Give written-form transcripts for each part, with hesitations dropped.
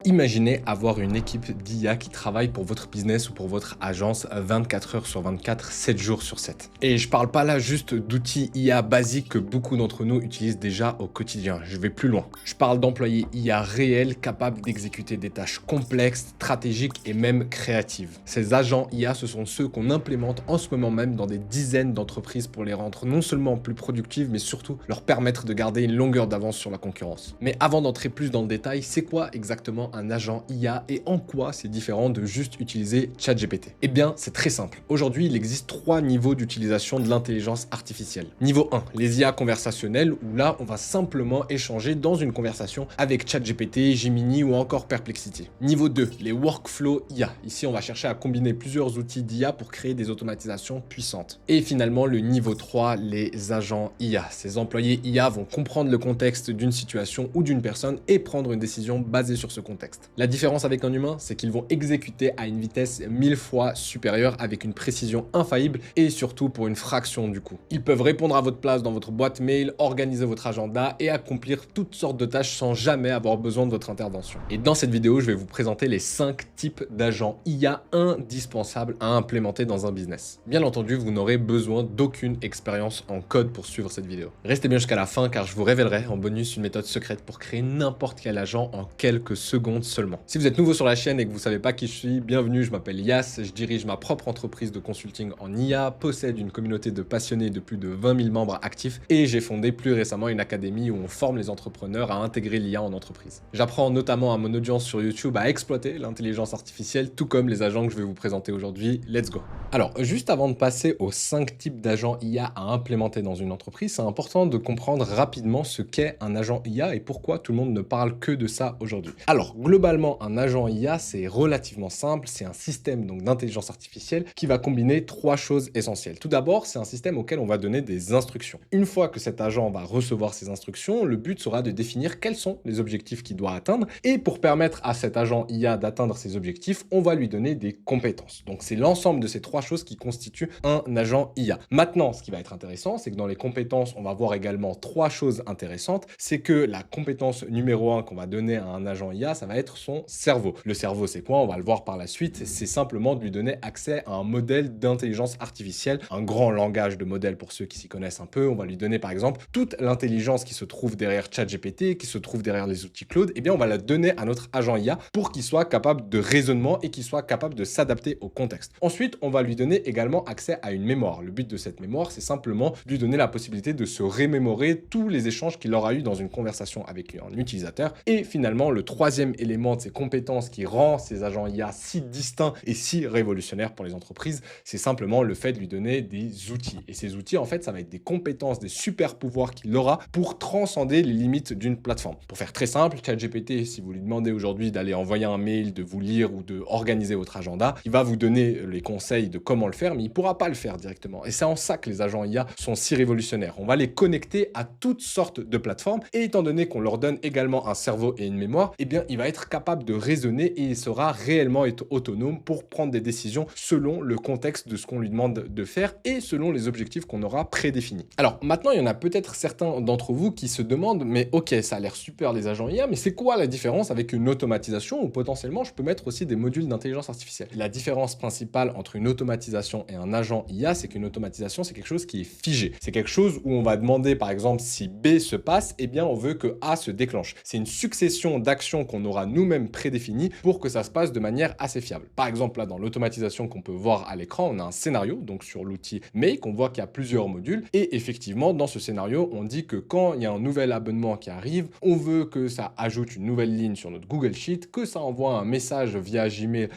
Imaginez avoir une équipe d'IA qui travaille pour votre business ou pour votre agence 24 heures sur 24, 7 jours sur 7. Et je parle pas là juste d'outils IA basiques que beaucoup d'entre nous utilisent déjà au quotidien. Je vais plus loin. Je parle d'employés IA réels capables d'exécuter des tâches complexes, stratégiques et même créatives. Ces agents IA, ce sont ceux qu'on implémente en ce moment même dans des dizaines d'entreprises pour les rendre non seulement plus productives, mais surtout leur permettre de garder une longueur d'avance sur la concurrence. Mais avant d'entrer plus dans le détail, c'est quoi exactement un agent IA et en quoi c'est différent de juste utiliser ChatGPT? Eh bien, c'est très simple. Aujourd'hui, il existe 3 niveaux d'utilisation de l'intelligence artificielle. Niveau 1, les IA conversationnelles, où là, on va simplement échanger dans une conversation avec ChatGPT, Gemini ou encore Perplexity. Niveau 2, les workflows IA. Ici, on va chercher à combiner plusieurs outils d'IA pour créer des automatisations puissantes. Et finalement, le niveau 3, les agents IA. Ces employés IA vont comprendre le contexte d'une situation ou d'une personne et prendre une décision basée sur ce contexte. La différence avec un humain, c'est qu'ils vont exécuter à une vitesse 1000 fois supérieure avec une précision infaillible et surtout pour une fraction du coût. Ils peuvent répondre à votre place dans votre boîte mail, organiser votre agenda et accomplir toutes sortes de tâches sans jamais avoir besoin de votre intervention. Et dans cette vidéo, je vais vous présenter les 5 types d'agents IA indispensables à implémenter dans un business. Bien entendu, vous n'aurez besoin d'aucune expérience en code pour suivre cette vidéo. Restez bien jusqu'à la fin car je vous révélerai en bonus une méthode secrète pour créer n'importe quel agent en quelques secondes seulement. Si vous êtes nouveau sur la chaîne et que vous savez pas qui je suis, bienvenue, je m'appelle Yas, je dirige ma propre entreprise de consulting en IA, possède une communauté de passionnés de plus de 20 000 membres actifs et j'ai fondé plus récemment une académie où on forme les entrepreneurs à intégrer l'IA en entreprise. J'apprends notamment à mon audience sur YouTube à exploiter l'intelligence artificielle, tout comme les agents que je vais vous présenter aujourd'hui. Let's go! Alors, juste avant de passer aux 5 types d'agents IA à implémenter dans une entreprise, c'est important de comprendre rapidement ce qu'est un agent IA et pourquoi tout le monde ne parle que de ça aujourd'hui. Alors, globalement, un agent IA, c'est relativement simple. C'est un système donc d'intelligence artificielle qui va combiner 3 choses essentielles. Tout d'abord, c'est un système auquel on va donner des instructions. Une fois que cet agent va recevoir ces instructions, le but sera de définir quels sont les objectifs qu'il doit atteindre. Et pour permettre à cet agent IA d'atteindre ces objectifs, on va lui donner des compétences. Donc, c'est l'ensemble de ces 3 choses qui constituent un agent IA. Maintenant, ce qui va être intéressant, c'est que dans les compétences, on va voir également 3 choses intéressantes. C'est que la compétence numéro 1 qu'on va donner à un agent IA, ça va être son cerveau. Le cerveau, c'est quoi? On va le voir par la suite. C'est simplement de lui donner accès à un modèle d'intelligence artificielle, un grand langage de modèle pour ceux qui s'y connaissent un peu. On va lui donner par exemple toute l'intelligence qui se trouve derrière ChatGPT, qui se trouve derrière les outils Claude. Eh bien, on va la donner à notre agent IA pour qu'il soit capable de raisonnement et qu'il soit capable de s'adapter au contexte. Ensuite, on va lui donner également accès à une mémoire. Le but de cette mémoire, c'est simplement de lui donner la possibilité de se remémorer tous les échanges qu'il aura eu dans une conversation avec un utilisateur. Et finalement, le troisième élément de ces compétences qui rend ces agents IA si distincts et si révolutionnaires pour les entreprises, c'est simplement le fait de lui donner des outils. Et ces outils, en fait, ça va être des compétences, des super pouvoirs qu'il aura pour transcender les limites d'une plateforme. Pour faire très simple, ChatGPT, si vous lui demandez aujourd'hui d'aller envoyer un mail, de vous lire ou de organiser votre agenda, il va vous donner les conseils de comment le faire, mais il ne pourra pas le faire directement. Et c'est en ça que les agents IA sont si révolutionnaires. On va les connecter à toutes sortes de plateformes et étant donné qu'on leur donne également un cerveau et une mémoire, eh bien, il va être capable de raisonner et il sera réellement autonome pour prendre des décisions selon le contexte de ce qu'on lui demande de faire et selon les objectifs qu'on aura prédéfinis. Alors maintenant, il y en a peut-être certains d'entre vous qui se demandent, mais ok, ça a l'air super les agents IA, mais c'est quoi la différence avec une automatisation où potentiellement je peux mettre aussi des modules d'intelligence artificielle? La différence principale entre une automatisation et un agent IA, c'est qu'une automatisation, c'est quelque chose qui est figé. C'est quelque chose où on va demander par exemple si B se passe, eh bien on veut que A se déclenche. C'est une succession d'actions qu'on aura nous-mêmes prédéfinies pour que ça se passe de manière assez fiable. Par exemple, là, dans l'automatisation qu'on peut voir à l'écran, on a un scénario, donc sur l'outil Make, on voit qu'il y a plusieurs modules. Et effectivement, dans ce scénario, on dit que quand il y a un nouvel abonnement qui arrive, on veut que ça ajoute une nouvelle ligne sur notre Google Sheet, que ça envoie un message via Gmail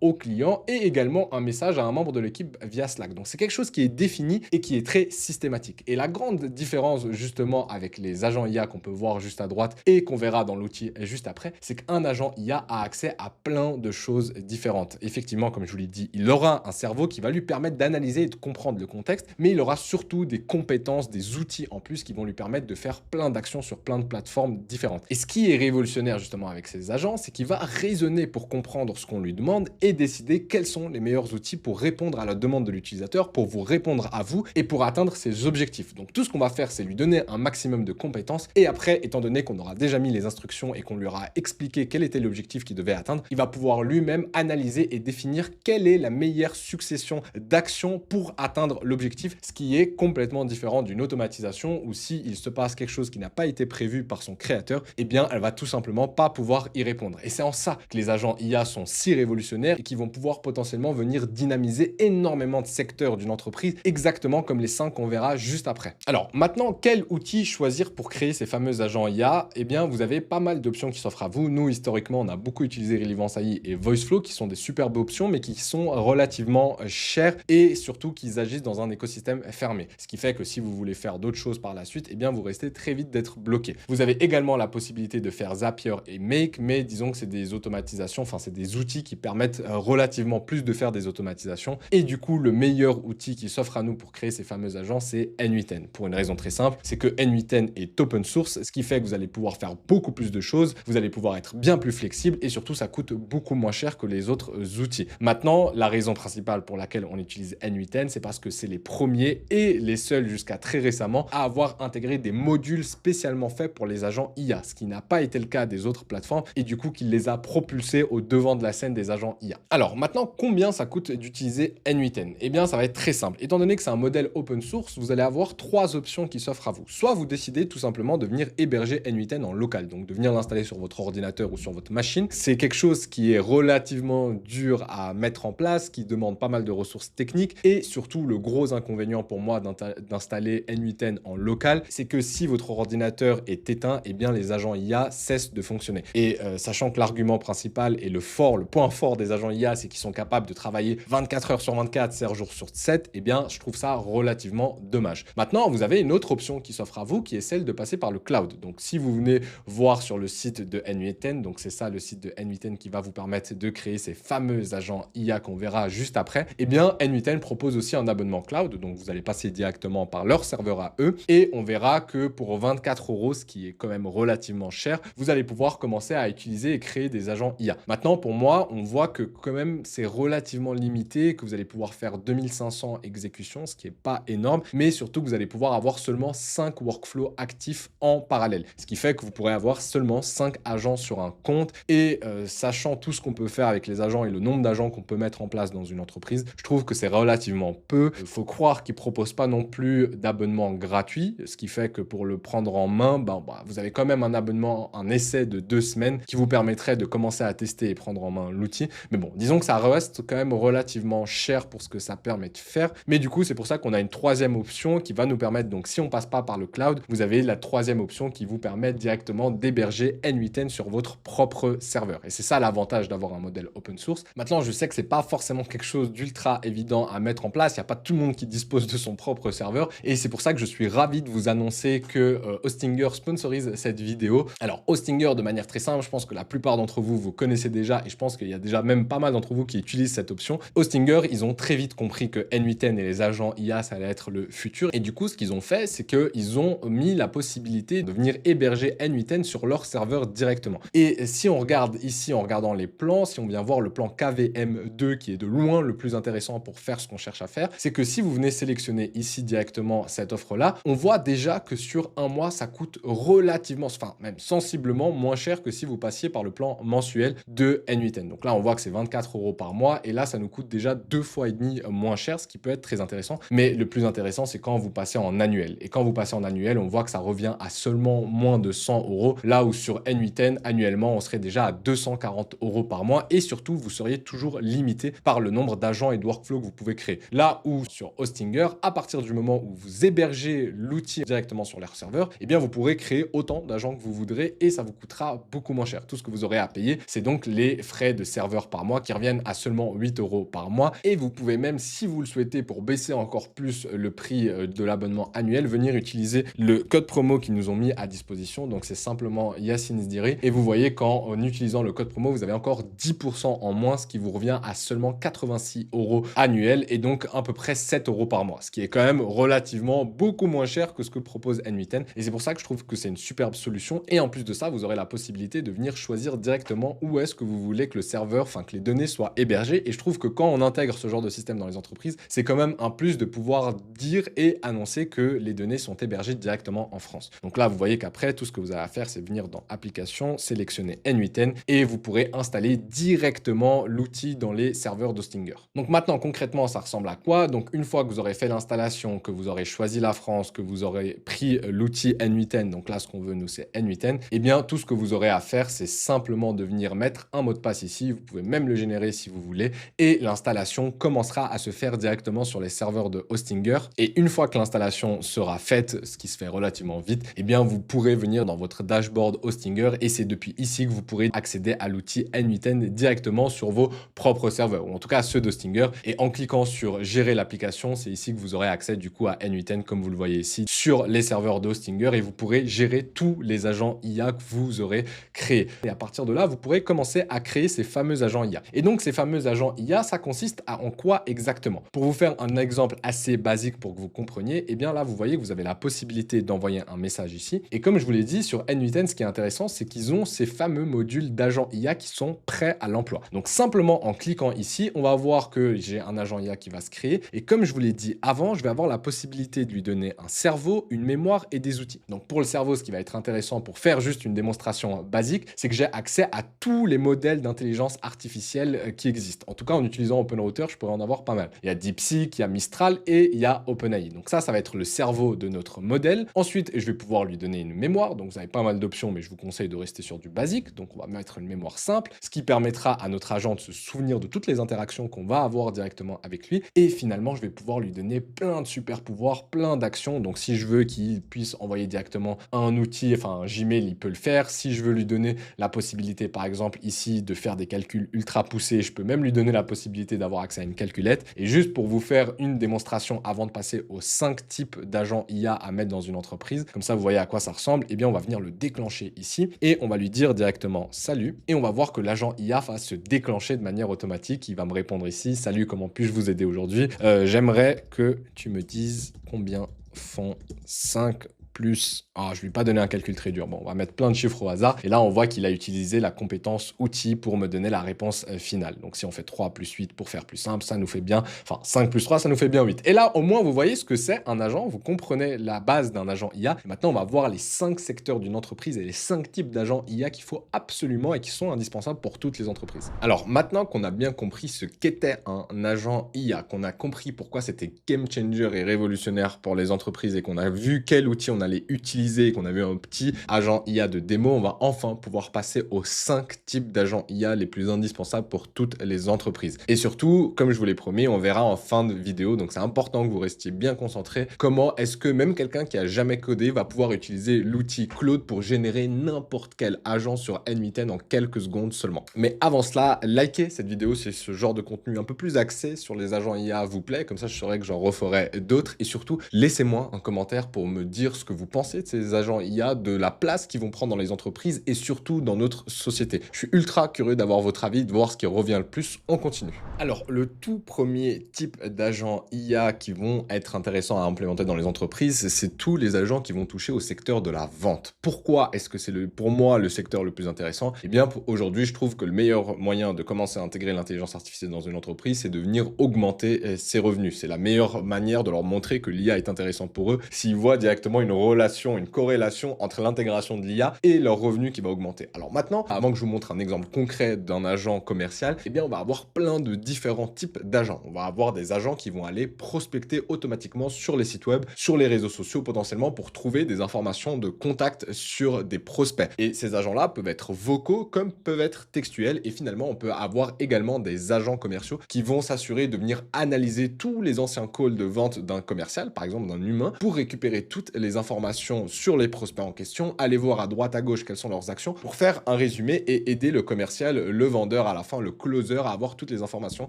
au client et également un message à un membre de l'équipe via Slack. Donc, c'est quelque chose qui est défini et qui est très systématique. Et la grande différence, justement, avec les agents IA qu'on peut voir juste à droite et qu'on verra dans l'outil juste après, c'est qu'un agent IA a accès à plein de choses différentes. Effectivement, comme je vous l'ai dit, il aura un cerveau qui va lui permettre d'analyser et de comprendre le contexte, mais il aura surtout des compétences, des outils en plus qui vont lui permettre de faire plein d'actions sur plein de plateformes différentes. Et ce qui est révolutionnaire justement avec ces agents, c'est qu'il va raisonner pour comprendre ce qu'on lui demande et décider quels sont les meilleurs outils pour répondre à la demande de l'utilisateur, pour vous répondre à vous et pour atteindre ses objectifs. Donc tout ce qu'on va faire, c'est lui donner un maximum de compétences et après, étant donné qu'on aura déjà mis les instructions et qu'on lui aura a expliqué quel était l'objectif qu'il devait atteindre, il va pouvoir lui-même analyser et définir quelle est la meilleure succession d'actions pour atteindre l'objectif, ce qui est complètement différent d'une automatisation où s'il se passe quelque chose qui n'a pas été prévu par son créateur, eh bien, elle va tout simplement pas pouvoir y répondre. Et c'est en ça que les agents IA sont si révolutionnaires et qui vont pouvoir potentiellement venir dynamiser énormément de secteurs d'une entreprise, exactement comme les 5 qu'on verra juste après. Alors maintenant, quel outil choisir pour créer ces fameux agents IA? Eh bien, vous avez pas mal d'options qui s'offrent à vous. Nous, historiquement, on a beaucoup utilisé Relevance AI et Voiceflow, qui sont des superbes options, mais qui sont relativement chères et surtout qu'ils agissent dans un écosystème fermé. Ce qui fait que si vous voulez faire d'autres choses par la suite, eh bien, vous restez très vite d'être bloqué. Vous avez également la possibilité de faire Zapier et Make, mais disons que c'est des automatisations, enfin, c'est des outils qui permettent relativement plus de faire des automatisations. Et du coup, le meilleur outil qui s'offre à nous pour créer ces fameux agents, c'est N8N. Pour une raison très simple, c'est que N8N est open source, ce qui fait que vous allez pouvoir faire beaucoup plus de choses, vous allez pouvoir être bien plus flexible et surtout, ça coûte beaucoup moins cher que les autres outils. Maintenant, la raison principale pour laquelle on utilise N8N, c'est parce que c'est les premiers et les seuls jusqu'à très récemment à avoir intégré des modules spécialement faits pour les agents IA, ce qui n'a pas été le cas des autres plateformes et du coup, qui les a propulsés au devant de la scène des agents IA. Alors maintenant, combien ça coûte d'utiliser N8N? Eh bien, ça va être très simple. Étant donné que c'est un modèle open source, vous allez avoir 3 options qui s'offrent à vous. Soit vous décidez tout simplement de venir héberger N8N en local, donc de venir l'installer sur votre ordinateur ou sur votre machine. C'est quelque chose qui est relativement dur à mettre en place, qui demande pas mal de ressources techniques et surtout le gros inconvénient pour moi d'installer N8N en local, c'est que si votre ordinateur est éteint, eh bien les agents IA cessent de fonctionner. Et sachant que l'argument principal et le point fort des agents IA, c'est qu'ils sont capables de travailler 24 heures sur 24, 7 jours sur 7, eh bien je trouve ça relativement dommage. Maintenant, vous avez une autre option qui s'offre à vous, qui est celle de passer par le cloud. Donc si vous venez voir sur le site de N8N, donc c'est ça le site de N8N qui va vous permettre de créer ces fameux agents IA qu'on verra juste après, eh bien N8N propose aussi un abonnement cloud, donc vous allez passer directement par leur serveur à eux et on verra que pour 24 €, ce qui est quand même relativement cher, vous allez pouvoir commencer à utiliser et créer des agents IA. Maintenant, pour moi, on voit que quand même c'est relativement limité, que vous allez pouvoir faire 2500 exécutions, ce qui n'est pas énorme, mais surtout que vous allez pouvoir avoir seulement 5 workflows actifs en parallèle, ce qui fait que vous pourrez avoir seulement 5 agents sur un compte et sachant tout ce qu'on peut faire avec les agents et le nombre d'agents qu'on peut mettre en place dans une entreprise, je trouve que c'est relativement peu. Il faut croire qu'ils ne proposent pas non plus d'abonnement gratuit, ce qui fait que pour le prendre en main, vous avez quand même un abonnement, un essai de 2 semaines qui vous permettrait de commencer à tester et prendre en main l'outil. Mais bon, disons que ça reste quand même relativement cher pour ce que ça permet de faire. Mais du coup, c'est pour ça qu'on a une 3e option qui va nous permettre, donc si on passe pas par le cloud, vous avez la 3e option qui vous permet directement d'héberger N8N sur votre propre serveur. Et c'est ça l'avantage d'avoir un modèle open source. Maintenant, je sais que c'est pas forcément quelque chose d'ultra évident à mettre en place. Il n'y a pas tout le monde qui dispose de son propre serveur. Et c'est pour ça que je suis ravi de vous annoncer que Hostinger sponsorise cette vidéo. Alors, Hostinger, de manière très simple, je pense que la plupart d'entre vous, vous connaissez déjà et je pense qu'il y a déjà même pas mal d'entre vous qui utilisent cette option. Hostinger, ils ont très vite compris que N8N et les agents IA, ça allait être le futur. Et du coup, ce qu'ils ont fait, c'est qu'ils ont mis la possibilité de venir héberger N8N sur leur serveur directement. Et si on regarde ici, en regardant les plans, si on vient voir le plan KVM2, qui est de loin le plus intéressant pour faire ce qu'on cherche à faire, c'est que si vous venez sélectionner ici directement cette offre-là, on voit déjà que sur un mois, ça coûte relativement, enfin même sensiblement moins cher que si vous passiez par le plan mensuel de N8N. Donc là, on voit que c'est 24 € par mois et là, ça nous coûte déjà 2,5 fois moins cher, ce qui peut être très intéressant. Mais le plus intéressant, c'est quand vous passez en annuel. Et quand vous passez en annuel, on voit que ça revient à seulement moins de 100 €. Là où sur N8N, annuellement, on serait déjà à 240 € par mois et surtout, vous seriez toujours limité par le nombre d'agents et de workflows que vous pouvez créer. Là où sur Hostinger, à partir du moment où vous hébergez l'outil directement sur leur serveur, eh bien, vous pourrez créer autant d'agents que vous voudrez et ça vous coûtera beaucoup moins cher. Tout ce que vous aurez à payer, c'est donc les frais de serveur par mois qui reviennent à seulement 8 € par mois. Et vous pouvez même, si vous le souhaitez, pour baisser encore plus le prix de l'abonnement annuel, venir utiliser le code promo qu'ils nous ont mis à disposition. Donc, c'est simplement Yassine Zdiri. Et vous voyez qu'en utilisant le code promo, vous avez encore 10% en moins, ce qui vous revient à seulement 86 € annuel et donc à peu près 7 € par mois, ce qui est quand même relativement beaucoup moins cher que ce que propose N8N. Et c'est pour ça que je trouve que c'est une superbe solution. Et en plus de ça, vous aurez la possibilité de venir choisir directement où est-ce que vous voulez que le serveur, enfin que les données soient hébergées. Et je trouve que quand on intègre ce genre de système dans les entreprises, c'est quand même un plus de pouvoir dire et annoncer que les données sont hébergées directement en France. Donc là, vous voyez qu'après, tout ce que vous avez à faire, c'est venir dans Applications, l'installation, sélectionnez N8N et vous pourrez installer directement l'outil dans les serveurs d'Hostinger. Donc maintenant, concrètement, ça ressemble à quoi? Donc une fois que vous aurez fait l'installation, que vous aurez choisi la France, que vous aurez pris l'outil N8N, donc là, ce qu'on veut, nous, c'est N8N, eh bien, tout ce que vous aurez à faire, c'est simplement de venir mettre un mot de passe ici. Vous pouvez même le générer si vous voulez et l'installation commencera à se faire directement sur les serveurs de Hostinger. Et une fois que l'installation sera faite, ce qui se fait relativement vite, eh bien, vous pourrez venir dans votre dashboard Hostinger et c'est depuis ici que vous pourrez accéder à l'outil N8N directement sur vos propres serveurs, ou en tout cas à ceux d'Hostinger. Et en cliquant sur gérer l'application, c'est ici que vous aurez accès du coup à N8N, comme vous le voyez ici, sur les serveurs d'Hostinger et vous pourrez gérer tous les agents IA que vous aurez créés. Et à partir de là, vous pourrez commencer à créer ces fameux agents IA. Et donc, ces fameux agents IA, ça consiste en quoi exactement? Pour vous faire un exemple assez basique pour que vous compreniez, eh bien là, vous voyez que vous avez la possibilité d'envoyer un message ici. Et comme je vous l'ai dit, sur N8N, ce qui est intéressant, c'est qu'ils ont ces fameux modules d'agents IA qui sont prêts à l'emploi. Donc, simplement en cliquant ici, on va voir que j'ai un agent IA qui va se créer. Et comme je vous l'ai dit avant, je vais avoir la possibilité de lui donner un cerveau, une mémoire et des outils. Donc, pour le cerveau, ce qui va être intéressant pour faire juste une démonstration basique, c'est que j'ai accès à tous les modèles d'intelligence artificielle qui existent. En tout cas, en utilisant OpenRouter, je pourrais en avoir pas mal. Il y a DeepSeek, il y a Mistral et il y a OpenAI. Donc ça va être le cerveau de notre modèle. Ensuite, je vais pouvoir lui donner une mémoire. Donc vous avez pas mal d'options, mais je vous conseille de rester sur du basique. Donc on va mettre une mémoire simple, ce qui permettra à notre agent de se souvenir de toutes les interactions qu'on va avoir directement avec lui. Et finalement, je vais pouvoir lui donner plein de super pouvoirs, plein d'actions. Donc si je veux qu'il puisse envoyer directement un outil, enfin un Gmail, il peut le faire. Si je veux lui donner la possibilité, par exemple, ici, de faire des calculs ultra poussés, je peux même lui donner la possibilité d'avoir accès à une calculette. Et juste pour vous faire une démonstration avant de passer aux 5 types d'agents IA à mettre dans une entreprise, comme ça vous voyez à quoi ça ressemble, eh bien on va venir le déclencher ici et on va lui dire directement salut et on va voir que l'agent IA va se déclencher de manière automatique. Il va me répondre ici, salut, comment puis-je vous aider aujourd'hui? J'aimerais que tu me dises combien font 5 plus... Ah, je ne lui ai pas donné un calcul très dur. Bon, on va mettre plein de chiffres au hasard. Et là, on voit qu'il a utilisé la compétence outil pour me donner la réponse finale. Donc, si on fait 3 plus 8 pour faire plus simple, ça nous fait bien... Enfin, 5 plus 3, ça nous fait bien 8. Et là, au moins, vous voyez ce que c'est un agent. Vous comprenez la base d'un agent IA. Et maintenant, on va voir les 5 secteurs d'une entreprise et les 5 types d'agents IA qu'il faut absolument et qui sont indispensables pour toutes les entreprises. Alors, maintenant qu'on a bien compris ce qu'était un agent IA, qu'on a compris pourquoi c'était game changer et révolutionnaire pour les entreprises et qu'on a vu quel outil on allait utiliser et qu'on a vu un petit agent IA de démo, on va enfin pouvoir passer aux 5 types d'agents IA les plus indispensables pour toutes les entreprises. Et surtout, comme je vous l'ai promis, on verra en fin de vidéo, donc c'est important que vous restiez bien concentrés, comment est-ce que même quelqu'un qui a jamais codé va pouvoir utiliser l'outil Claude pour générer n'importe quel agent sur N8N en quelques secondes seulement. Mais avant cela, likez cette vidéo si ce genre de contenu un peu plus axé sur les agents IA vous plaît, comme ça je saurai que j'en referai d'autres et surtout laissez-moi un commentaire pour me dire ce que vous pensez de ces agents IA, de la place qu'ils vont prendre dans les entreprises et surtout dans notre société. Je suis ultra curieux d'avoir votre avis, de voir ce qui revient le plus. On continue. Alors, le tout premier type d'agents IA qui vont être intéressants à implémenter dans les entreprises, c'est tous les agents qui vont toucher au secteur de la vente. Pourquoi est-ce que c'est pour moi le secteur le plus intéressant? Eh bien, aujourd'hui, je trouve que le meilleur moyen de commencer à intégrer l'intelligence artificielle dans une entreprise, c'est de venir augmenter ses revenus. C'est la meilleure manière de leur montrer que l'IA est intéressant pour eux s'ils voient directement une relation, une corrélation entre l'intégration de l'IA et leur revenu qui va augmenter. Alors maintenant, avant que je vous montre un exemple concret d'un agent commercial, eh bien on va avoir plein de différents types d'agents. On va avoir des agents qui vont aller prospecter automatiquement sur les sites web, sur les réseaux sociaux potentiellement pour trouver des informations de contact sur des prospects. Et ces agents-là peuvent être vocaux comme peuvent être textuels et finalement on peut avoir également des agents commerciaux qui vont s'assurer de venir analyser tous les anciens calls de vente d'un commercial, par exemple d'un humain, pour récupérer toutes les informations sur les prospects en question, aller voir à droite à gauche quelles sont leurs actions pour faire un résumé et aider le commercial, le vendeur à la fin, le closer à avoir toutes les informations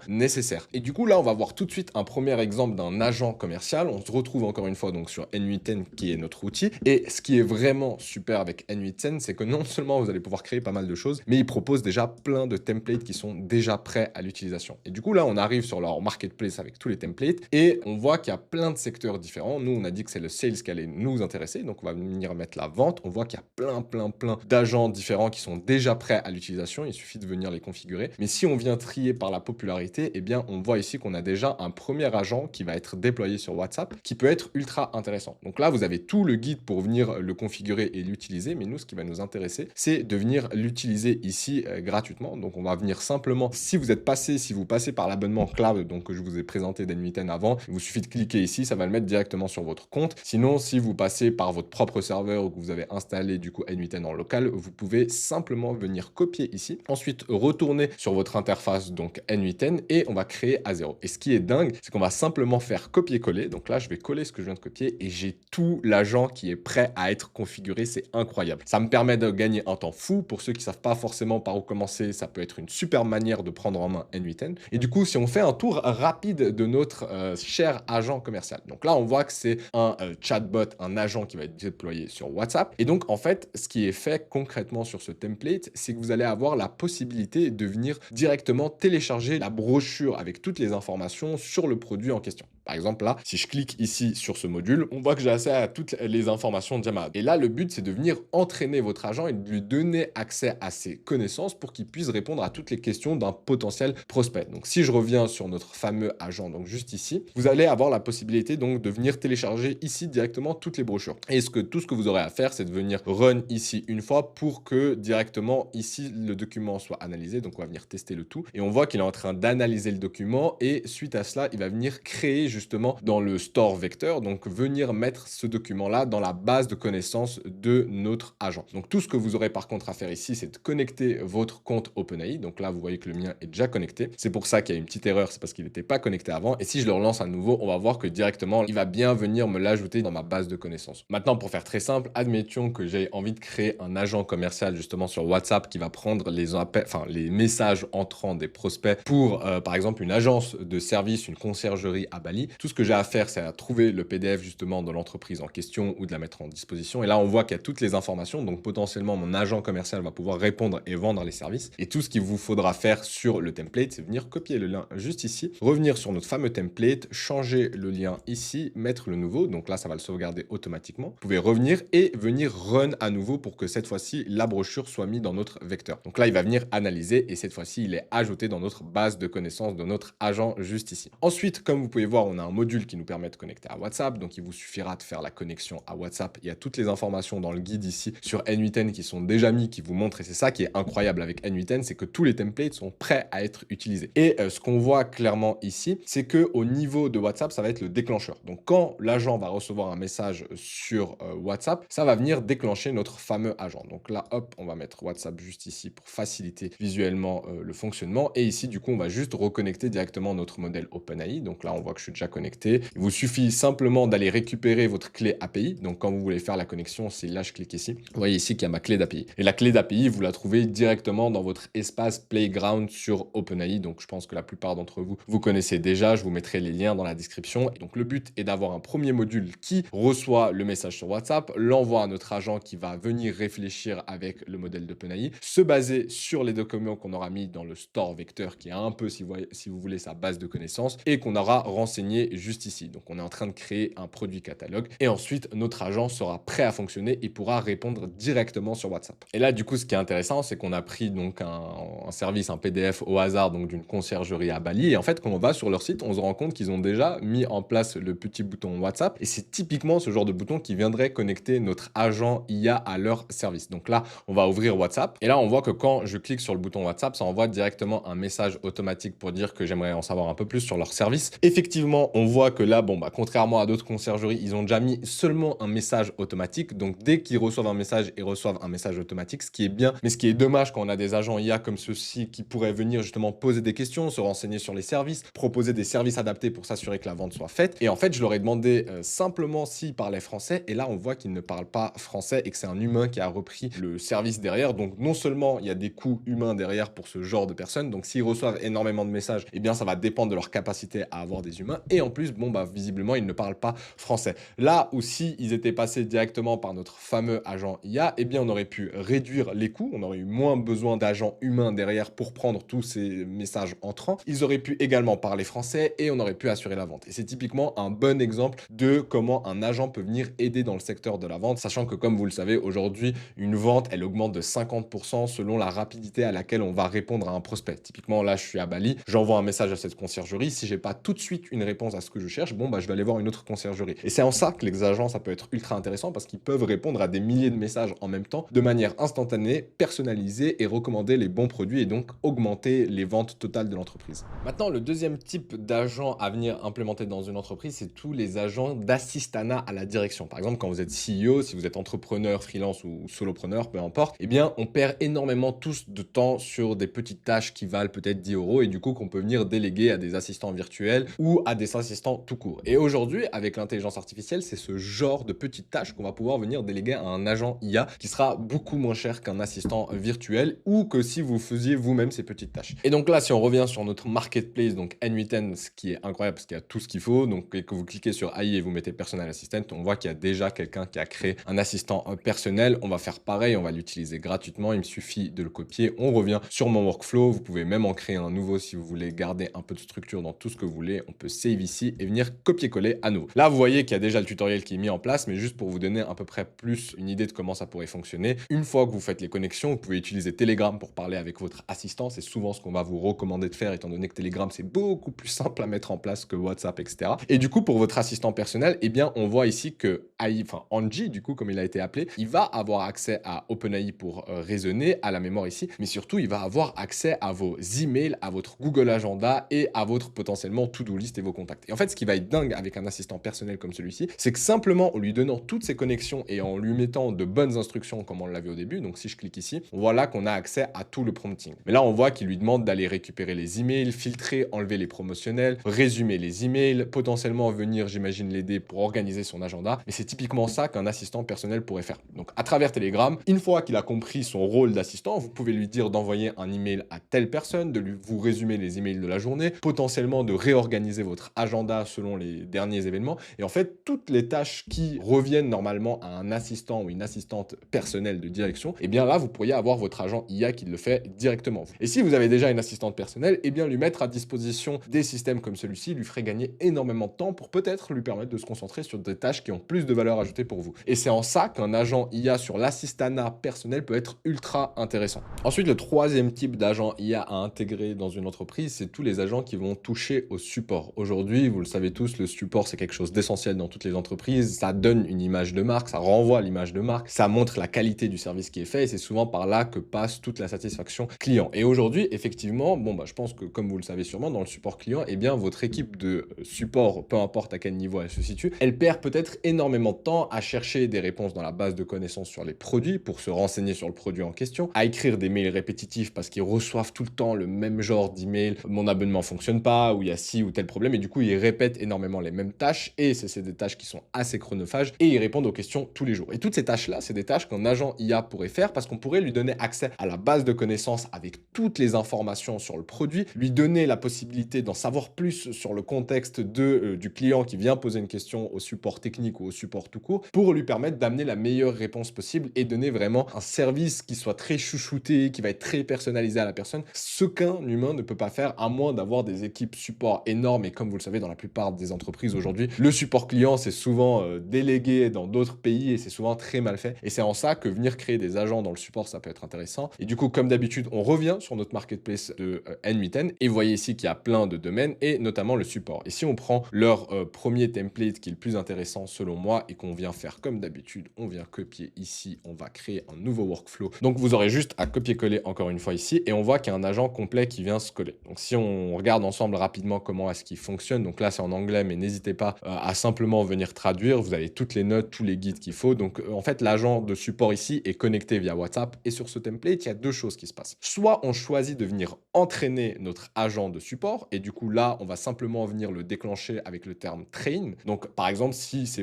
nécessaires. Et du coup là on va voir tout de suite un premier exemple d'un agent commercial. On se retrouve encore une fois donc sur N8N qui est notre outil et ce qui est vraiment super avec N8N c'est que non seulement vous allez pouvoir créer pas mal de choses mais il propose déjà plein de templates qui sont déjà prêts à l'utilisation. Et du coup là on arrive sur leur marketplace avec tous les templates et on voit qu'il y a plein de secteurs différents. Nous on a dit que c'est le sales qui allait nous intéresser. Donc, on va venir mettre la vente. On voit qu'il y a plein d'agents différents qui sont déjà prêts à l'utilisation. Il suffit de venir les configurer. Mais si on vient trier par la popularité, eh bien, on voit ici qu'on a déjà un premier agent qui va être déployé sur WhatsApp qui peut être ultra intéressant. Donc là, vous avez tout le guide pour venir le configurer et l'utiliser. Mais nous, ce qui va nous intéresser, c'est de venir l'utiliser ici gratuitement. Donc, on va venir simplement, si vous passez par l'abonnement cloud, donc que je vous ai présenté d'N8N avant, il vous suffit de cliquer ici, ça va le mettre directement sur votre compte. Sinon, si vous passez par votre propre serveur ou que vous avez installé du coup N8N en local, vous pouvez simplement venir copier ici. Ensuite, retourner sur votre interface, donc N8N, et on va créer à zéro. Et ce qui est dingue, c'est qu'on va simplement faire copier-coller. Donc là, je vais coller ce que je viens de copier et j'ai tout l'agent qui est prêt à être configuré. C'est incroyable. Ça me permet de gagner un temps fou. Pour ceux qui ne savent pas forcément par où commencer, ça peut être une super manière de prendre en main N8N. Et du coup, si on fait un tour rapide de notre cher agent commercial. Donc là, on voit que c'est un chatbot, un agent qui va être déployé sur WhatsApp. Et donc, en fait, ce qui est fait concrètement sur ce template, c'est que vous allez avoir la possibilité de venir directement télécharger la brochure avec toutes les informations sur le produit en question. Par exemple, là, si je clique ici sur ce module, on voit que j'ai accès à toutes les informations de Jamad. Et là, le but, c'est de venir entraîner votre agent et de lui donner accès à ses connaissances pour qu'il puisse répondre à toutes les questions d'un potentiel prospect. Donc, si je reviens sur notre fameux agent, donc juste ici, vous allez avoir la possibilité donc de venir télécharger ici directement toutes les brochures. Et tout ce que vous aurez à faire, c'est de venir run ici une fois pour que directement ici, le document soit analysé. Donc, on va venir tester le tout. Et on voit qu'il est en train d'analyser le document et suite à cela, il va venir créer justement dans le store vecteur, donc venir mettre ce document-là dans la base de connaissances de notre agent. Donc tout ce que vous aurez par contre à faire ici, c'est de connecter votre compte OpenAI. Donc là, vous voyez que le mien est déjà connecté. C'est pour ça qu'il y a une petite erreur, c'est parce qu'il n'était pas connecté avant. Et si je le relance à nouveau, on va voir que directement, il va bien venir me l'ajouter dans ma base de connaissances. Maintenant, pour faire très simple, admettons que j'ai envie de créer un agent commercial justement sur WhatsApp qui va prendre les appels, enfin les messages entrants des prospects pour, par exemple, une agence de service, une conciergerie à Bali. Tout ce que j'ai à faire, c'est à trouver le PDF justement de l'entreprise en question ou de la mettre en disposition. Et là, on voit qu'il y a toutes les informations. Donc, potentiellement, mon agent commercial va pouvoir répondre et vendre les services. Et tout ce qu'il vous faudra faire sur le template, c'est venir copier le lien juste ici, revenir sur notre fameux template, changer le lien ici, mettre le nouveau. Donc là, ça va le sauvegarder automatiquement. Vous pouvez revenir et venir run à nouveau pour que cette fois-ci, la brochure soit mise dans notre vecteur. Donc là, il va venir analyser et cette fois-ci, il est ajouté dans notre base de connaissances de notre agent juste ici. Ensuite, comme vous pouvez voir, on a un module qui nous permet de connecter à WhatsApp. Donc, il vous suffira de faire la connexion à WhatsApp. Il y a toutes les informations dans le guide ici sur N8N qui sont déjà mis, qui vous montrent. Et c'est ça qui est incroyable avec N8N, c'est que tous les templates sont prêts à être utilisés. Et ce qu'on voit clairement ici, c'est que au niveau de WhatsApp, ça va être le déclencheur. Donc, quand l'agent va recevoir un message sur WhatsApp, ça va venir déclencher notre fameux agent. Donc là, hop, on va mettre WhatsApp juste ici pour faciliter visuellement le fonctionnement. Et ici, du coup, on va juste reconnecter directement notre modèle OpenAI. Donc là, on voit que je suis déjà connecté. Il vous suffit simplement d'aller récupérer votre clé API. Donc, quand vous voulez faire la connexion, c'est là, je clique ici. Vous voyez ici qu'il y a ma clé d'API. Et la clé d'API, vous la trouvez directement dans votre espace Playground sur OpenAI. Donc, je pense que la plupart d'entre vous, vous connaissez déjà. Je vous mettrai les liens dans la description. Donc, le but est d'avoir un premier module qui reçoit le message sur WhatsApp, l'envoie à notre agent qui va venir réfléchir avec le modèle d'OpenAI, se baser sur les documents qu'on aura mis dans le store vecteur qui est un peu, si vous voulez, sa base de connaissances et qu'on aura renseigné juste ici. Donc, on est en train de créer un produit catalogue et ensuite, notre agent sera prêt à fonctionner et pourra répondre directement sur WhatsApp. Et là, du coup, ce qui est intéressant, c'est qu'on a pris donc un service, un PDF au hasard, donc d'une conciergerie à Bali. Et en fait, quand on va sur leur site, on se rend compte qu'ils ont déjà mis en place le petit bouton WhatsApp. Et c'est typiquement ce genre de bouton qui viendrait connecter notre agent IA à leur service. Donc là, on va ouvrir WhatsApp. Et là, on voit que quand je clique sur le bouton WhatsApp, ça envoie directement un message automatique pour dire que j'aimerais en savoir un peu plus sur leur service. Effectivement, on voit que là, contrairement à d'autres conciergeries, ils ont déjà mis seulement un message automatique. Donc, dès qu'ils reçoivent un message, ils reçoivent un message automatique, ce qui est bien. Mais ce qui est dommage quand on a des agents IA comme ceux-ci qui pourraient venir justement poser des questions, se renseigner sur les services, proposer des services adaptés pour s'assurer que la vente soit faite. Et en fait, je leur ai demandé simplement s'ils parlaient français. Et là, on voit qu'ils ne parlent pas français et que c'est un humain qui a repris le service derrière. Donc, non seulement il y a des coûts humains derrière pour ce genre de personnes. Donc, s'ils reçoivent énormément de messages, eh bien, ça va dépendre de leur capacité à avoir des humains. et en plus, bon, bah, visiblement, ils ne parlent pas français. Là où si ils étaient passés directement par notre fameux agent IA, eh bien, on aurait pu réduire les coûts, on aurait eu moins besoin d'agents humains derrière pour prendre tous ces messages entrants. Ils auraient pu également parler français et on aurait pu assurer la vente. Et c'est typiquement un bon exemple de comment un agent peut venir aider dans le secteur de la vente, sachant que comme vous le savez, aujourd'hui, une vente, elle augmente de 50% selon la rapidité à laquelle on va répondre à un prospect. Typiquement, là, je suis à Bali, j'envoie un message à cette conciergerie. Si j'ai pas tout de suite une réponse à ce que je cherche, bon, bah, je vais aller voir une autre conciergerie. Et c'est en ça que les agents, ça peut être ultra intéressant parce qu'ils peuvent répondre à des milliers de messages en même temps de manière instantanée, personnalisée et recommander les bons produits et donc augmenter les ventes totales de l'entreprise. Maintenant, le deuxième type d'agent à venir implémenter dans une entreprise, c'est tous les agents d'assistanat à la direction. Par exemple, quand vous êtes CEO, si vous êtes entrepreneur, freelance ou solopreneur, peu importe, eh bien, on perd énormément tous de temps sur des petites tâches qui valent peut-être 10 euros et du coup qu'on peut venir déléguer à des assistants virtuels ou à des assistants tout court. Et aujourd'hui, avec l'intelligence artificielle, c'est ce genre de petites tâches qu'on va pouvoir venir déléguer à un agent IA qui sera beaucoup moins cher qu'un assistant virtuel ou que si vous faisiez vous-même ces petites tâches. Et donc là, si on revient sur notre marketplace, donc N8N, ce qui est incroyable parce qu'il y a tout ce qu'il faut, donc et que vous cliquez sur AI et vous mettez Personal Assistant, on voit qu'il y a déjà quelqu'un qui a créé un assistant personnel. On va faire pareil, on va l'utiliser gratuitement, il me suffit de le copier. On revient sur mon workflow, vous pouvez même en créer un nouveau si vous voulez garder un peu de structure dans tout ce que vous voulez. On peut save ici et venir copier-coller à nouveau. Là, vous voyez qu'il y a déjà le tutoriel qui est mis en place, mais juste pour vous donner à peu près plus une idée de comment ça pourrait fonctionner. Une fois que vous faites les connexions, vous pouvez utiliser Telegram pour parler avec votre assistant. C'est souvent ce qu'on va vous recommander de faire, étant donné que Telegram, c'est beaucoup plus simple à mettre en place que WhatsApp, etc. Et du coup, pour votre assistant personnel, eh bien, on voit ici que AI, enfin Angie, du coup, comme il a été appelé, il va avoir accès à OpenAI pour raisonner, à la mémoire ici, mais surtout, il va avoir accès à vos emails, à votre Google Agenda et à votre potentiellement to-do list et vos contacts. Et en fait, ce qui va être dingue avec un assistant personnel comme celui-ci, c'est que simplement en lui donnant toutes ces connexions et en lui mettant de bonnes instructions, comme on l'a vu au début, donc si je clique ici, on voit là qu'on a accès à tout le prompting. Mais là, on voit qu'il lui demande d'aller récupérer les emails, filtrer, enlever les promotionnels, résumer les emails, potentiellement venir, j'imagine, l'aider pour organiser son agenda. Mais c'est typiquement ça qu'un assistant personnel pourrait faire. Donc, à travers Telegram, une fois qu'il a compris son rôle d'assistant, vous pouvez lui dire d'envoyer un email à telle personne, de lui vous résumer les emails de la journée, potentiellement de réorganiser votre agenda selon les derniers événements. Et en fait, toutes les tâches qui reviennent normalement à un assistant ou une assistante personnelle de direction, eh bien là, vous pourriez avoir votre agent IA qui le fait directement. Et si vous avez déjà une assistante personnelle, eh bien lui mettre à disposition des systèmes comme celui-ci lui ferait gagner énormément de temps pour peut-être lui permettre de se concentrer sur des tâches qui ont plus de valeur ajoutée pour vous. Et c'est en ça qu'un agent IA sur l'assistanat personnel peut être ultra intéressant. Ensuite, le troisième type d'agent IA à intégrer dans une entreprise, c'est tous les agents qui vont toucher au support. Aujourd'hui, vous le savez tous, le support, c'est quelque chose d'essentiel dans toutes les entreprises. Ça donne une image de marque, ça renvoie à l'image de marque, ça montre la qualité du service qui est fait et c'est souvent par là que passe toute la satisfaction client. Et aujourd'hui, effectivement, bon, bah, je pense que comme vous le savez sûrement, dans le support client, eh bien, votre équipe de support, peu importe à quel niveau elle se situe, elle perd peut-être énormément de temps à chercher des réponses dans la base de connaissances sur les produits pour se renseigner sur le produit en question, à écrire des mails répétitifs parce qu'ils reçoivent tout le temps le même genre d'email, mon abonnement fonctionne pas, ou il y a ci ou tel problème, et du coup, ils répètent énormément les mêmes tâches, et c'est des tâches qui sont assez chronophages, et ils répondent aux questions tous les jours. Et toutes ces tâches-là, c'est des tâches qu'un agent IA pourrait faire parce qu'on pourrait lui donner accès à la base de connaissances avec toutes les informations sur le produit, lui donner la possibilité d'en savoir plus sur le contexte du client qui vient poser une question au support technique ou au support tout court, pour lui permettre d'amener la meilleure réponse possible et donner vraiment un service qui soit très chouchouté, qui va être très personnalisé à la personne, ce qu'un humain ne peut pas faire à moins d'avoir des équipes support énormes. Et comme vous le savez, dans la plupart des entreprises aujourd'hui, le support client, c'est souvent délégué dans d'autres pays et c'est souvent très mal fait. Et c'est en ça que venir créer des agents dans le support, ça peut être intéressant. Et du coup, comme d'habitude, on revient sur notre marketplace de N8N et vous voyez ici qu'il y a plein de domaines et notamment le support. Et si on prend leur premier template qui est le plus intéressant selon moi et qu'on vient faire comme d'habitude, on vient copier ici, on va créer un nouveau workflow. Donc vous aurez juste à copier-coller encore une fois ici et on voit qu'il y a un agent complet qui vient se coller. Donc si on regarde ensemble rapidement comment est-ce qu'il fonctionne, donc là c'est en anglais mais n'hésitez pas à simplement venir traduire, vous avez toutes les notes, tous les guides qu'il faut. Donc en fait l'agent de support ici est connecté via WhatsApp et sur ce template il y a deux choses qui se passent. Soit on choisit de venir entraîner notre agent de support et du coup là on va simplement venir le déclencher avec le terme train. Donc par exemple si c'est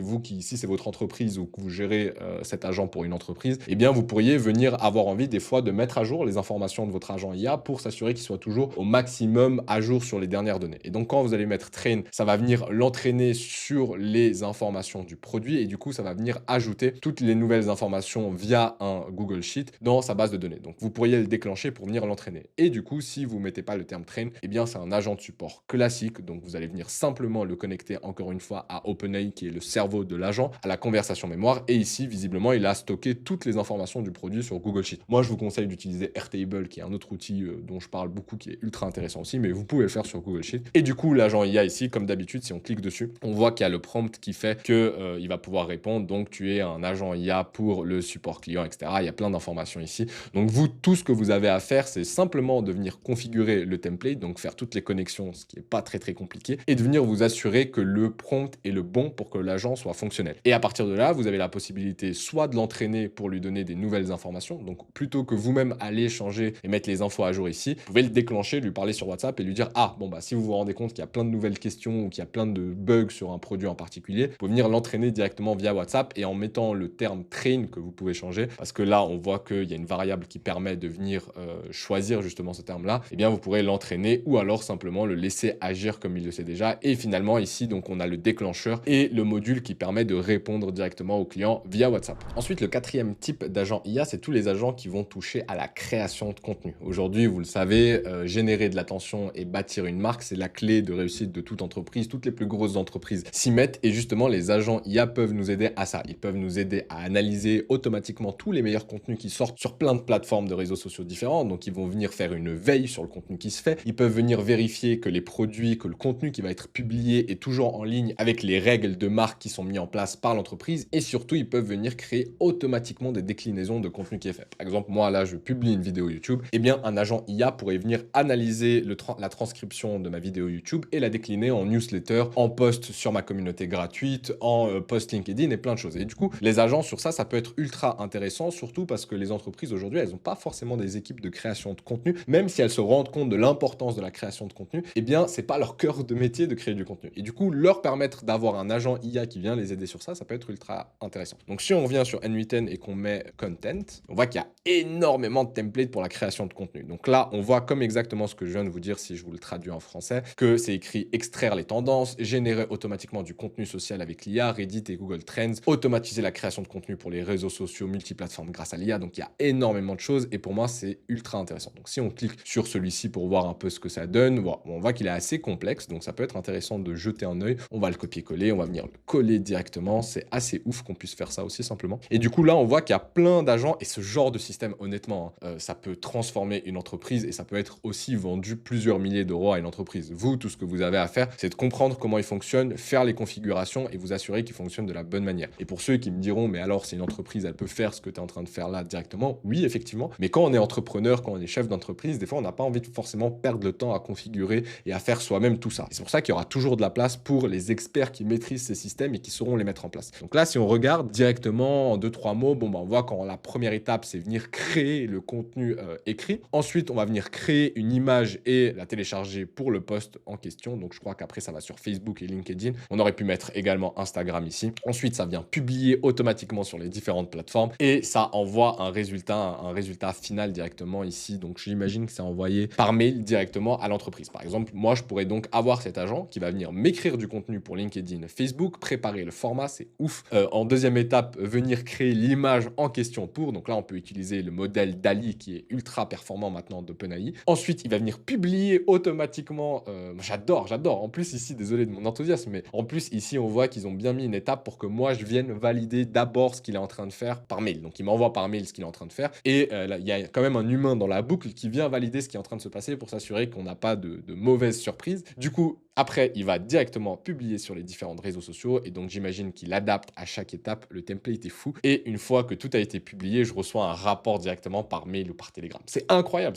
votre entreprise ou que vous gérez cet agent pour une entreprise, eh bien vous pourriez venir avoir envie des fois de mettre à jour les informations de votre agent IA pour s'assurer qu'il soit toujours au maximum à jour sur les dernières données. Et donc quand vous allez mettre Train, ça va venir l'entraîner sur les informations du produit et du coup, ça va venir ajouter toutes les nouvelles informations via un Google Sheet dans sa base de données. Donc, vous pourriez le déclencher pour venir l'entraîner. Et du coup, si vous mettez pas le terme Train, eh bien, c'est un agent de support classique. Donc, vous allez venir simplement le connecter encore une fois à OpenAI, qui est le cerveau de l'agent, à la conversation mémoire. Et ici, visiblement, il a stocké toutes les informations du produit sur Google Sheet. Moi, je vous conseille d'utiliser Airtable, qui est un autre outil dont je parle beaucoup, qui est ultra intéressant aussi, mais vous pouvez le faire sur Google Sheet. Et du coup, l'agent IA ici, comme d'habitude, si on clique dessus, on voit qu'il y a le prompt qui fait que il va pouvoir répondre. Donc, tu es un agent IA pour le support client, etc. Il y a plein d'informations ici. Donc, vous, tout ce que vous avez à faire, c'est simplement de venir configurer le template, donc faire toutes les connexions, ce qui n'est pas très compliqué, et de venir vous assurer que le prompt est le bon pour que l'agent soit fonctionnel. Et à partir de là, vous avez la possibilité soit de l'entraîner pour lui donner des nouvelles informations, donc plutôt que vous-même aller changer et mettre les infos à jour ici, vous pouvez le déclencher, lui parler sur WhatsApp et lui dire: ah bon, bah si vous vous rendez compte qu'il y a plein de nouvelles questions ou qu'il y a plein de bugs sur un produit en particulier, vous pouvez venir l'entraîner directement via WhatsApp et en mettant le terme train que vous pouvez changer, parce que là on voit qu'il y a une variable qui permet de venir choisir justement ce terme là, et bien vous pourrez l'entraîner ou alors simplement le laisser agir comme il le sait déjà. Et finalement ici donc on a le déclencheur et le module qui permet de répondre directement au client via WhatsApp. Ensuite, le quatrième type d'agent IA, c'est tous les agents qui vont toucher à la création de contenu. Aujourd'hui, vous le savez, générer de l'attention et bâtir une marque, c'est la clé de réussite de toute entreprise. Toutes les plus grosses entreprises s'y mettent et justement, les agents IA peuvent nous aider à ça. Ils peuvent nous aider à analyser automatiquement tous les meilleurs contenus qui sortent sur plein de plateformes de réseaux sociaux différents. Donc, ils vont venir faire une veille sur le contenu qui se fait. Ils peuvent venir vérifier que les produits, que le contenu qui va être publié est toujours en ligne avec les règles de marque qui sont mises en place par l'entreprise. Et surtout, ils peuvent venir créer automatiquement des déclinaisons de contenu qui est fait. Par exemple, moi, là, je publie une vidéo YouTube. Eh bien, un agent IA pourrait venir analyser la transcription de ma vidéo YouTube et la décliner en newsletter, en post sur ma communauté gratuite, en post LinkedIn et plein de choses. Et du coup, les agents sur ça, ça peut être ultra intéressant, surtout parce que les entreprises aujourd'hui, elles n'ont pas forcément des équipes de création de contenu, même si elles se rendent compte de l'importance de la création de contenu. Eh bien, c'est pas leur cœur de métier de créer du contenu. Et du coup, leur permettre d'avoir un agent IA qui vient les aider sur ça, ça peut être ultra intéressant. Donc, si on revient sur N8N et qu'on met content, on voit qu'il y a énormément de templates pour la création de contenu. Donc là, on voit comme exactement ce que je viens de vous dire si je vous le traduis en français, que c'est écrit extraire les tendances, générer automatiquement du contenu social avec l'IA, Reddit et Google Trends, automatiser la création de contenu pour les réseaux sociaux multiplateformes grâce à l'IA. Donc il y a énormément de choses et pour moi, c'est ultra intéressant. Donc si on clique sur celui-ci pour voir un peu ce que ça donne, on voit qu'il est assez complexe, donc ça peut être intéressant de jeter un œil. On va le copier-coller, on va venir le coller directement. C'est assez ouf qu'on puisse faire ça aussi simplement. Et du coup, là, on voit qu'il y a plein d'agents et ce genre de système, honnêtement, ça peut transformer une entreprise et ça peut être aussi vendu plusieurs milliers d'euros à une entreprise. Vous, tout ce que vous avez à faire, c'est de comprendre comment il fonctionne, faire les configurations et vous assurer qu'il fonctionne de la bonne manière. Et pour ceux qui me diront, mais alors, c'est une entreprise, elle peut faire ce que tu es en train de faire là directement. Oui, effectivement. Mais quand on est entrepreneur, quand on est chef d'entreprise, des fois, on n'a pas envie de forcément perdre le temps à configurer et à faire soi-même tout ça. Et c'est pour ça qu'il y aura toujours de la place pour les experts qui maîtrisent ces systèmes et qui sauront les mettre en place. Donc là, si on regarde directement en 2-3 mots, bon, on voit quand la première étape, c'est venir créer le contenu écrit. Ensuite, on va venir créer une image et la télécharger pour le post en question. Donc, je crois qu'après, ça va sur Facebook et LinkedIn. On aurait pu mettre également Instagram ici. Ensuite, ça vient publier automatiquement sur les différentes plateformes et ça envoie un résultat final directement ici. Donc, j'imagine que c'est envoyé par mail directement à l'entreprise. Par exemple, moi, je pourrais donc avoir cet agent qui va venir m'écrire du contenu pour LinkedIn, Facebook, préparer le format, c'est ouf. En deuxième étape, venir créer l'image en question pour. Donc là, on peut utiliser le modèle DALL-E qui est ultra performant maintenant d'OpenAI. Ensuite, il va venir publier automatiquement. J'adore. En plus, ici, désolé de mon enthousiasme, mais en plus, ici, on voit qu'ils ont bien mis une étape pour que moi, je vienne valider d'abord ce qu'il est en train de faire par mail. Donc, il m'envoie par mail ce qu'il est en train de faire. Et là, il y a quand même un humain dans la boucle qui vient valider ce qui est en train de se passer pour s'assurer qu'on n'a pas de mauvaises surprises. Du coup, après, il va directement publier sur les différents réseaux sociaux et donc j'imagine qu'il adapte à chaque étape. Le template est fou. Et une fois que tout a été publié, je reçois un rapport directement par mail ou par Telegram. C'est incroyable.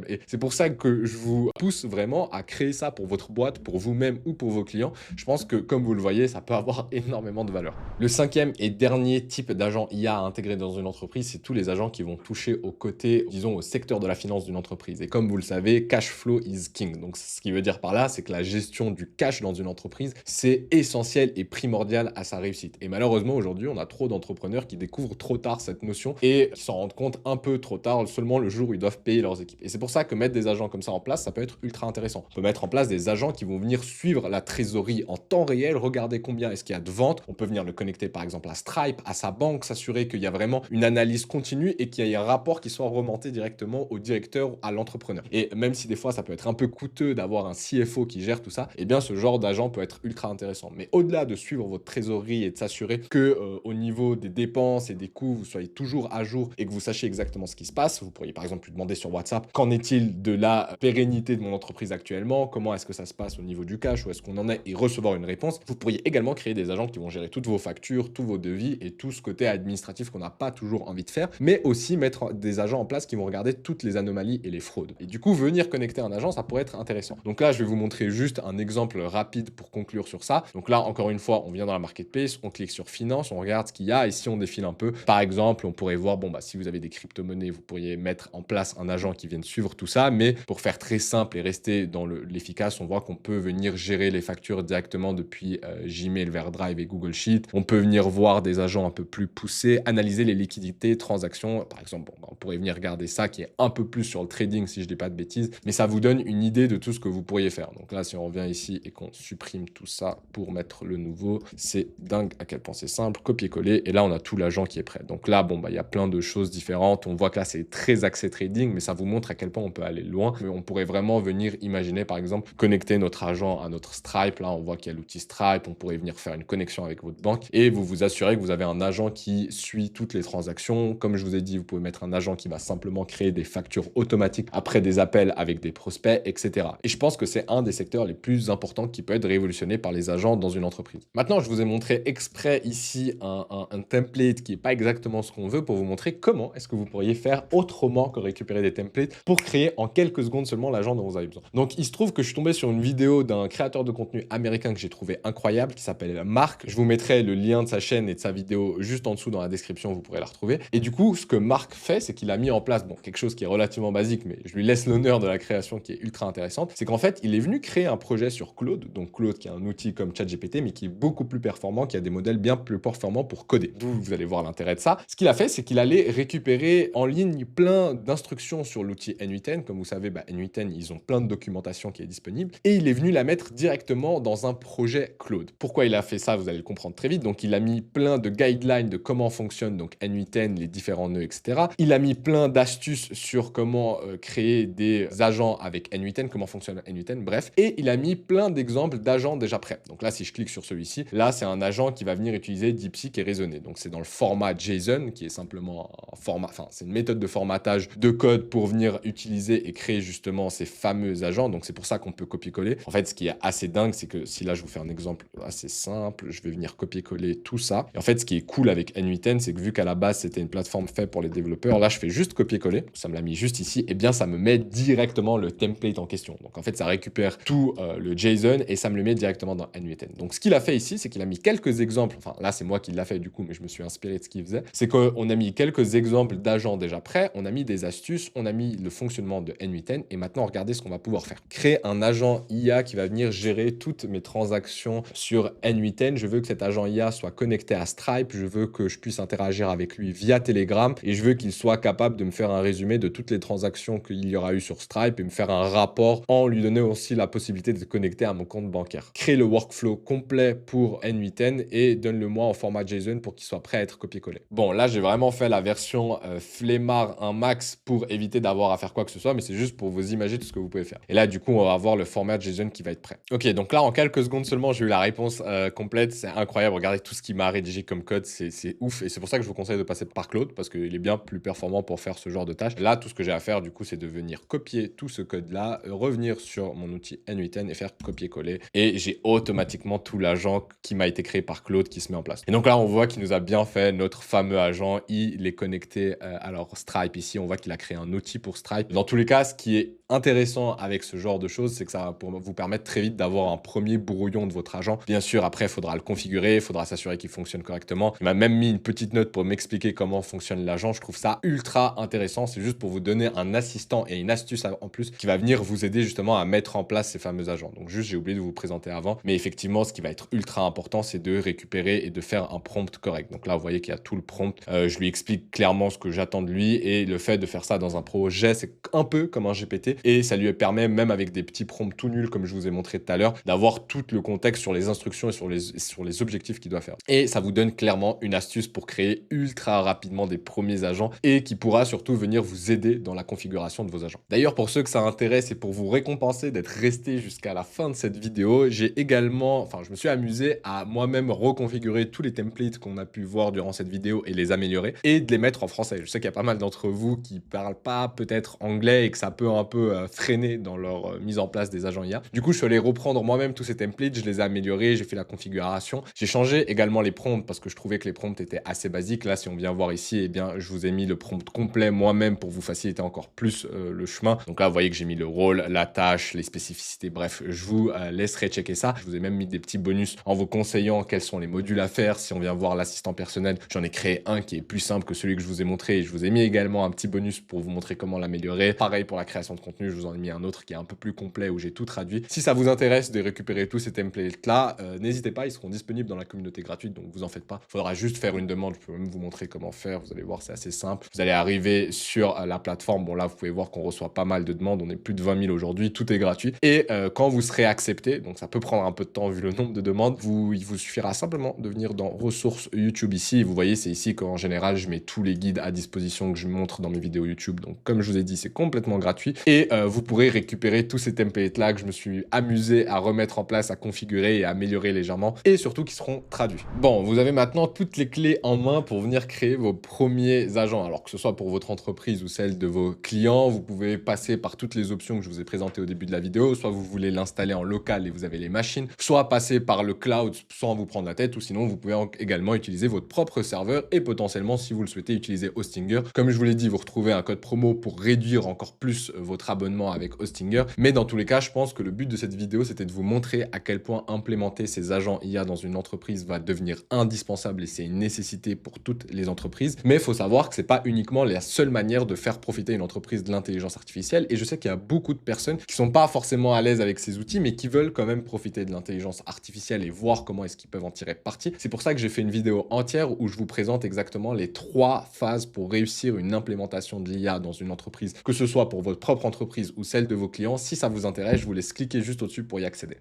Et c'est pour ça que je vous pousse vraiment à créer ça pour votre boîte, pour vous-même ou pour vos clients. Je pense que, comme vous le voyez, ça peut avoir énormément de valeur. Le cinquième et dernier type d'agent IA à intégrer dans une entreprise, c'est tous les agents qui vont toucher au côté, disons, au secteur de la finance d'une entreprise. Et comme vous le savez, cash flow is king. Donc, ce qui veut dire par là, c'est que la gestion gestion du cash dans une entreprise, c'est essentiel et primordial à sa réussite. Et malheureusement, aujourd'hui, on a trop d'entrepreneurs qui découvrent trop tard cette notion et qui s'en rendent compte un peu trop tard, seulement le jour où ils doivent payer leurs équipes. Et c'est pour ça que mettre des agents comme ça en place, ça peut être ultra intéressant. On peut mettre en place des agents qui vont venir suivre la trésorerie en temps réel, regarder combien est-ce qu'il y a de ventes. On peut venir le connecter par exemple à Stripe, à sa banque, s'assurer qu'il y a vraiment une analyse continue et qu'il y ait un rapport qui soit remonté directement au directeur ou à l'entrepreneur. Et même si des fois ça peut être un peu coûteux d'avoir un CFO qui gère tout ça, eh bien ce genre d'agent peut être ultra intéressant. Mais au-delà de suivre votre trésorerie et de s'assurer que au niveau des dépenses et des coûts, vous soyez toujours à jour et que vous sachiez exactement ce qui se passe, vous pourriez par exemple lui demander sur WhatsApp qu'en est-il de la pérennité de mon entreprise actuellement, comment est-ce que ça se passe au niveau du cash, où est-ce qu'on en est, et recevoir une réponse. Vous pourriez également créer des agents qui vont gérer toutes vos factures, tous vos devis et tout ce côté administratif qu'on n'a pas toujours envie de faire, mais aussi mettre des agents en place qui vont regarder toutes les anomalies et les fraudes. Et du coup, venir connecter un agent, ça pourrait être intéressant. Donc là, je vais vous montrer juste un exemple rapide pour conclure sur ça. Donc là, encore une fois, on vient dans la marketplace, on clique sur finance, on regarde ce qu'il y a et si on défile un peu, par exemple, on pourrait voir, bon, bah, si vous avez des crypto-monnaies, vous pourriez mettre en place un agent qui vienne suivre tout ça, mais pour faire très simple et rester dans l'efficace, on voit qu'on peut venir gérer les factures directement depuis Gmail vers Drive et Google Sheet. On peut venir voir des agents un peu plus poussés, analyser les liquidités, transactions. Par exemple, bon, bah, on pourrait venir regarder ça qui est un peu plus sur le trading si je dis pas de bêtises, mais ça vous donne une idée de tout ce que vous pourriez faire. Donc là, si on revient ici et qu'on supprime tout ça pour mettre le nouveau, c'est dingue à quel point c'est simple, copier-coller, et là on a tout l'agent qui est prêt. Donc là, bon, bah, il y a plein de choses différentes. On voit que là, c'est très axé trading, mais ça vous montre à quel point on peut aller loin. Mais on pourrait vraiment venir imaginer, par exemple, connecter notre agent à notre Stripe. Là, on voit qu'il y a l'outil Stripe. On pourrait venir faire une connexion avec votre banque et vous vous assurez que vous avez un agent qui suit toutes les transactions. Comme je vous ai dit, vous pouvez mettre un agent qui va simplement créer des factures automatiques après des appels avec des prospects, etc. Et je pense que c'est un des secteurs les plus importants qui peut être révolutionné par les agents dans une entreprise. Maintenant, je vous ai montré exprès ici un template qui n'est pas exactement ce qu'on veut pour vous montrer comment est-ce que vous pourriez faire autrement que récupérer des templates pour créer en quelques secondes seulement l'agent dont vous avez besoin. Donc, il se trouve que je suis tombé sur une vidéo d'un créateur de contenu américain que j'ai trouvé incroyable qui s'appelle Marc. Je vous mettrai le lien de sa chaîne et de sa vidéo juste en dessous dans la description, vous pourrez la retrouver. Et du coup, ce que Marc fait, c'est qu'il a mis en place, bon, quelque chose qui est relativement basique, mais je lui laisse l'honneur de la création qui est ultra intéressante. C'est qu'en fait, il est venu créer un projet sur Claude. Donc, Claude qui est un outil comme ChatGPT, mais qui est beaucoup plus performant, qui a des modèles bien plus performants pour coder. D'où vous allez voir l'intérêt de ça. Ce qu'il a fait, c'est qu'il allait récupérer en ligne plein d'instructions sur l'outil N8N. Comme vous savez, N8N, ils ont plein de documentation qui est disponible. Et il est venu la mettre directement dans un projet Claude. Pourquoi il a fait ça? Vous allez le comprendre très vite. Donc, il a mis plein de guidelines de comment fonctionne donc N8N, les différents nœuds, etc. Il a mis plein d'astuces sur comment créer des agents avec N8N, comment fonctionne N8N, bref. Et il a mis plein d'exemples d'agents déjà prêts. Donc là, si je clique sur celui-ci, là, c'est un agent qui va venir utiliser DeepSeek et raisonner. Donc, c'est dans le format JSON, qui est simplement un format, enfin, c'est une méthode de formatage de code pour venir utiliser et créer justement ces fameux agents. Donc, c'est pour ça qu'on peut copier-coller. En fait, ce qui est assez dingue, c'est que si là, je vous fais un exemple assez simple, je vais venir copier-coller tout ça. Et en fait, ce qui est cool avec N8N, c'est que vu qu'à la base, c'était une plateforme faite pour les développeurs, là, je fais juste copier-coller. Ça me l'a mis juste ici. Et bien, ça me met directement le template en question. Donc, en fait, ça récupère tout le JSON et ça me le met directement dans N8N. Donc, ce qu'il a fait ici, c'est qu'il a mis quelques exemples. Enfin, là, c'est moi qui l'a fait du coup, mais je me suis inspiré de ce qu'il faisait. C'est qu'on a mis quelques exemples d'agents déjà prêts. On a mis des astuces. On a mis le fonctionnement de N8N. Et maintenant, regardez ce qu'on va pouvoir faire. Créer un agent IA qui va venir gérer toutes mes transactions sur N8N. Je veux que cet agent IA soit connecté à Stripe. Je veux que je puisse interagir avec lui via Telegram. Et je veux qu'il soit capable de me faire un résumé de toutes les transactions qu'il y aura eu sur Stripe et me faire un rapport en lui donnant aussi la possibilité de se connecter à mon compte bancaire. Crée le workflow complet pour N8N et donne-le-moi en format JSON pour qu'il soit prêt à être copié-collé. Bon, là, j'ai vraiment fait la version flemmard un max pour éviter d'avoir à faire quoi que ce soit, mais c'est juste pour vous imaginer tout ce que vous pouvez faire. Et là, du coup, on va avoir le format JSON qui va être prêt. Ok, donc là, en quelques secondes seulement, j'ai eu la réponse complète. C'est incroyable. Regardez tout ce qu'il m'a rédigé comme code. C'est ouf. Et c'est pour ça que je vous conseille de passer par Claude parce qu'il est bien plus performant pour faire ce genre de tâches. Là, tout ce que j'ai à faire, du coup, c'est de venir copier tout ce code-là, revenir sur mon outil N8N et faire copier-coller. Et j'ai automatiquement tout l'agent qui m'a été créé par Claude qui se met en place. Et donc là, on voit qu'il nous a bien fait notre fameux agent. Il est connecté alors Stripe ici. On voit qu'il a créé un outil pour Stripe. Dans tous les cas, ce qui est intéressant avec ce genre de choses, c'est que ça va vous permettre très vite d'avoir un premier brouillon de votre agent. Bien sûr, après, il faudra le configurer, il faudra s'assurer qu'il fonctionne correctement. Il m'a même mis une petite note pour m'expliquer comment fonctionne l'agent. Je trouve ça ultra intéressant. C'est juste pour vous donner un assistant et une astuce en plus qui va venir vous aider justement à mettre en place ces fameux agents. Donc juste, j'ai oublié de vous présenter avant. Mais effectivement, ce qui va être ultra important, c'est de récupérer et de faire un prompt correct. Donc là, vous voyez qu'il y a tout le prompt. Je lui explique clairement ce que j'attends de lui et le fait de faire ça dans un projet, c'est un peu comme un GPT et ça lui permet, même avec des petits prompts tout nuls comme je vous ai montré tout à l'heure, d'avoir tout le contexte sur les instructions et sur les objectifs qu'il doit faire. Et ça vous donne clairement une astuce pour créer ultra rapidement des premiers agents et qui pourra surtout venir vous aider dans la configuration de vos agents. D'ailleurs, pour ceux que ça intéresse et pour vous récompenser d'être resté jusqu'à la fin de cette vidéo, j'ai également, enfin, je me suis amusé à moi-même reconfigurer tous les templates qu'on a pu voir durant cette vidéo et les améliorer et de les mettre en français. Je sais qu'il y a pas mal d'entre vous qui parlent pas peut-être anglais et que ça peut un peu freiner dans leur mise en place des agents IA. Du coup, je suis allé reprendre moi-même tous ces templates, je les ai améliorés, j'ai fait la configuration. J'ai changé également les prompts parce que je trouvais que les prompts étaient assez basiques. Là, si on vient voir ici, eh bien, je vous ai mis le prompt complet moi-même pour vous faciliter encore plus le chemin. Donc là, vous voyez que j'ai mis le rôle, la tâche, les spécificités. Bref, je vous laisserai checker ça. Je vous ai même mis des petits bonus en vous conseillant quels sont les modules à faire. Si on vient voir l'assistant personnel, j'en ai créé un qui est plus simple que celui que je vous ai montré. Et je vous ai mis également un petit bonus pour vous montrer comment l'améliorer. Pareil pour la création de contenu, je vous en ai mis un autre qui est un peu plus complet où j'ai tout traduit. Si ça vous intéresse de récupérer tous ces templates-là, n'hésitez pas, ils seront disponibles dans la communauté gratuite, donc vous en faites pas. Il faudra juste faire une demande, je peux même vous montrer comment faire, vous allez voir, c'est assez simple. Vous allez arriver sur la plateforme, bon là, vous pouvez voir qu'on reçoit pas mal de demandes, on est plus de 20 000 aujourd'hui, tout est gratuit. Et quand vous serez accepté, donc ça peut prendre un peu de temps vu le nombre de demandes, il vous suffira simplement de venir dans ressources YouTube ici. Vous voyez, c'est ici qu'en général, je mets tous les guides à disposition que je montre dans mes vidéos YouTube. Donc comme je vous ai dit, c'est complètement gratuit. Et vous pourrez récupérer tous ces templates-là que je me suis amusé à remettre en place, à configurer et à améliorer légèrement, et surtout qui seront traduits. Bon, vous avez maintenant toutes les clés en main pour venir créer vos premiers agents. Alors que ce soit pour votre entreprise ou celle de vos clients, vous pouvez passer par toutes les options que je vous ai présentées au début de la vidéo. Soit vous voulez l'installer en local et vous avez les machines, soit passer par le cloud sans vous prendre la tête, ou sinon vous pouvez également utiliser votre propre serveur et potentiellement, si vous le souhaitez, utiliser Hostinger. Comme je vous l'ai dit, vous retrouvez un code promo pour réduire encore plus votre abonnement avec Hostinger. Mais dans tous les cas, je pense que le but de cette vidéo, c'était de vous montrer à quel point implémenter ces agents IA dans une entreprise va devenir indispensable et c'est une nécessité pour toutes les entreprises. Mais il faut savoir que c'est pas uniquement la seule manière de faire profiter une entreprise de l'intelligence artificielle. Et je sais qu'il y a beaucoup de personnes qui sont pas forcément à l'aise avec ces outils, mais qui veulent quand même profiter de l'intelligence artificielle et voir comment est-ce qu'ils peuvent en tirer parti. C'est pour ça que j'ai fait une vidéo entière où je vous présente exactement les 3 phases pour réussir une implémentation de l'IA dans une entreprise, que ce soit pour votre propre entreprise ou celle de vos clients. Si ça vous intéresse, je vous laisse cliquer juste au-dessus pour y accéder.